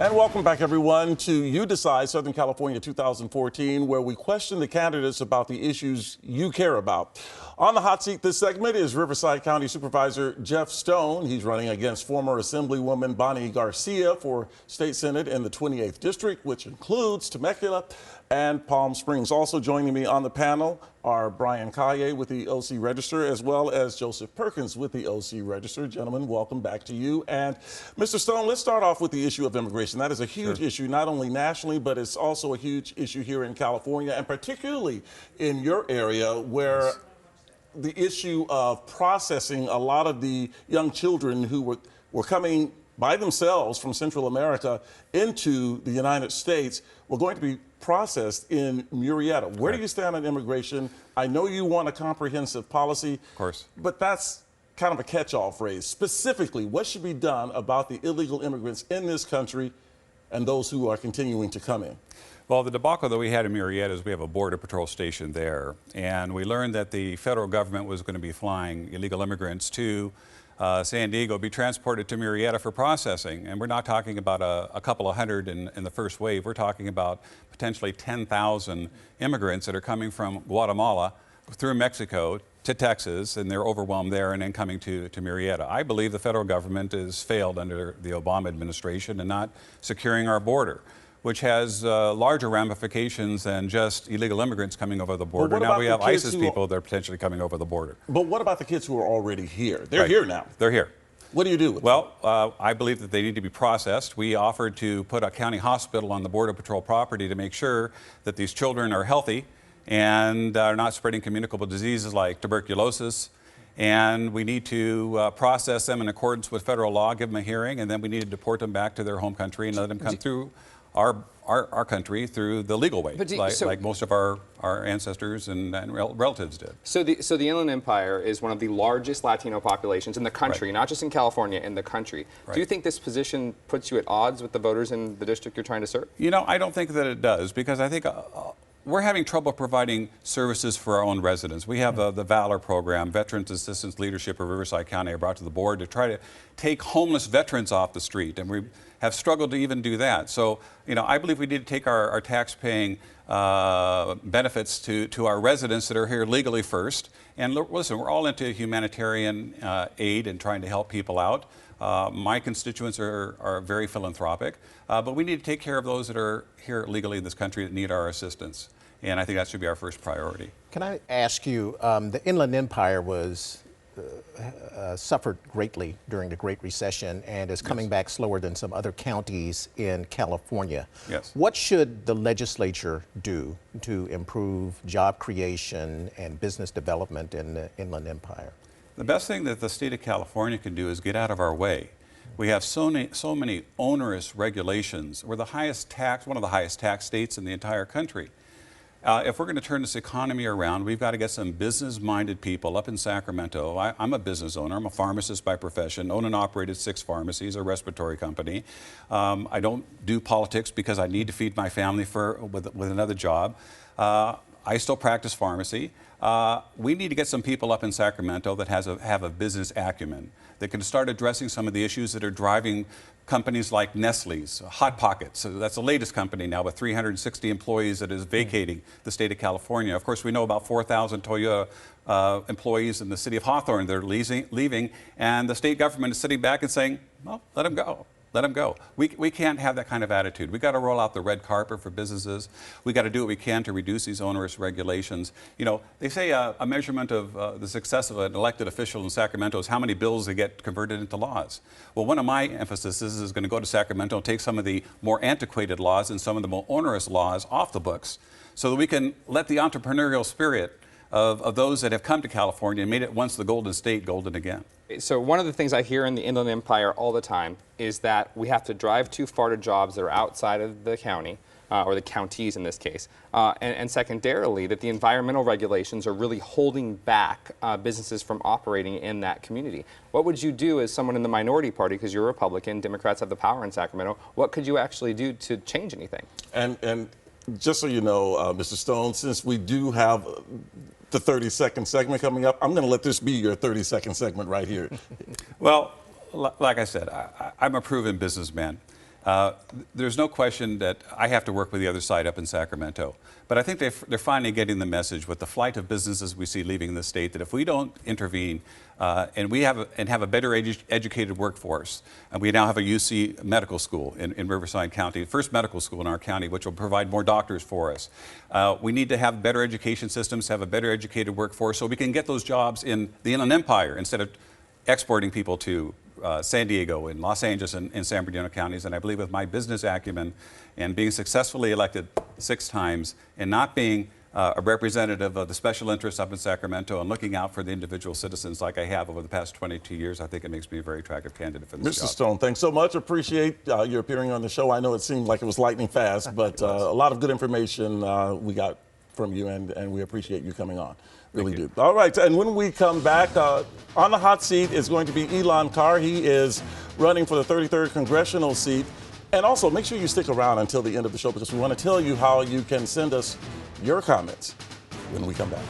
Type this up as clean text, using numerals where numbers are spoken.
And welcome back, everyone, to You Decide Southern California 2014, where we question the candidates about the issues you care about. On the hot seat this segment is Riverside County Supervisor Jeff Stone. He's running against former Assemblywoman Bonnie Garcia for State Senate in the 28th District, which includes Temecula and Palm Springs. Also joining me on the panel are Brian Calle with the OC Register, as well as Joseph Perkins with the OC Register. Gentlemen, welcome back to you. And Mr. Stone, let's start off with the issue of immigration. That is a huge issue, not only nationally, but it's also a huge issue here in California, and particularly in your area, where the issue of processing a lot of the young children who were coming by themselves from Central America into the United States were going to be processed in Murrieta. Where do you stand on immigration? I know you want a comprehensive policy, of course, but that's kind of a catch-all phrase. Specifically, what should be done about the illegal immigrants in this country and those who are continuing to come in? Well, the debacle that we had in Murrieta is we have a Border Patrol station there, and we learned that the federal government was going to be flying illegal immigrants to San Diego, be transported to Murrieta for processing. And we're not talking about a couple of hundred in the first wave. We're talking about potentially 10,000 immigrants that are coming from Guatemala through Mexico to Texas, and they're overwhelmed there and then coming to Murrieta. I believe the federal government has failed under the Obama administration in not securing our border, which has larger ramifications than just illegal immigrants coming over the border. Now we have ISIS people that are potentially coming over the border. But what about the kids who are already here? They're here now. They're here. What do you do with them? Well, I believe that they need to be processed. We offered to put a county hospital on the Border Patrol property to make sure that these children are healthy and are not spreading communicable diseases like tuberculosis. And we need to process them in accordance with federal law, give them a hearing, and then we need to deport them back to their home country and let them come through our country through the legal way, like most of our ancestors and relatives did. So the Inland Empire is one of the largest Latino populations in the country, not just in California, in the country. Do you think this position puts you at odds with the voters in the district you're trying to serve? You know, I don't think that it does, because I think we're having trouble providing services for our own residents. We have the VALOR program, Veterans Assistance Leadership of Riverside County, I brought to the board to try to take homeless veterans off the street, and we have struggled to even do that. So, you know, I believe we need to take our tax-paying benefits to our residents that are here legally first. And listen, we're all into humanitarian aid and trying to help people out. My constituents are very philanthropic, but we need to take care of those that are here legally in this country that need our assistance. And I think that should be our first priority. Can I ask you, the Inland Empire suffered greatly during the Great Recession and is coming back slower than some other counties in California. Yes. What should the legislature do to improve job creation and business development in the Inland Empire? The best thing that the state of California can do is get out of our way. We have so many onerous regulations. We're the highest tax, one of the highest tax states in the entire country. If we're going to turn this economy around, we've got to get some business-minded people up in Sacramento. I'm a business owner. I'm a pharmacist by profession, own and operated 6 pharmacies, a respiratory company. I don't do politics because I need to feed my family with another job. I still practice pharmacy. We need to get some people up in Sacramento that have a business acumen, that can start addressing some of the issues that are driving companies like Nestle's, Hot Pockets. So that's the latest company now with 360 employees that is vacating the state of California. Of course, we know about 4,000 Toyota employees in the city of Hawthorne that are leaving, and the state government is sitting back and saying, well, let them go. Let them go. We can't have that kind of attitude. We've got to roll out the red carpet for businesses. We've got to do what we can to reduce these onerous regulations. You know, they say a measurement of the success of an elected official in Sacramento is how many bills they get converted into laws. Well, one of my emphases is going to go to Sacramento and take some of the more antiquated laws and some of the more onerous laws off the books so that we can let the entrepreneurial spirit of those that have come to California and made it once the Golden State golden again. So one of the things I hear in the Inland Empire all the time is that we have to drive too far to jobs that are outside of the county, or the counties in this case, and secondarily that the environmental regulations are really holding back businesses from operating in that community. What would you do as someone in the minority party, because you're a Republican, Democrats have the power in Sacramento, what could you actually do to change anything? And just so you know, Mr. Stone, since we do have the 30-second segment coming up, I'm going to let this be your 30-second segment right here. Well, like I said, I'm a proven businessman. There's no question that I have to work with the other side up in Sacramento. But I think they're finally getting the message with the flight of businesses we see leaving the state that if we don't intervene and have a better educated workforce, and we now have a UC medical school in Riverside County, the first medical school in our county, which will provide more doctors for us. We need to have better education systems, have a better educated workforce, so we can get those jobs in the Inland Empire instead of exporting people to San Diego and Los Angeles and San Bernardino counties. And I believe with my business acumen and being successfully elected 6 times and not being a representative of the special interests up in Sacramento and looking out for the individual citizens like I have over the past 22 years, I think it makes me a very attractive candidate for this job. Mr. Stone, thanks so much. Appreciate your appearing on the show. I know it seemed like it was lightning fast, but a lot of good information we got from you, and we appreciate you coming on. Really do. All right, and when we come back, on the hot seat is going to be Elon Carr. He is running for the 33rd congressional seat. And also, make sure you stick around until the end of the show because we want to tell you how you can send us your comments when we come back.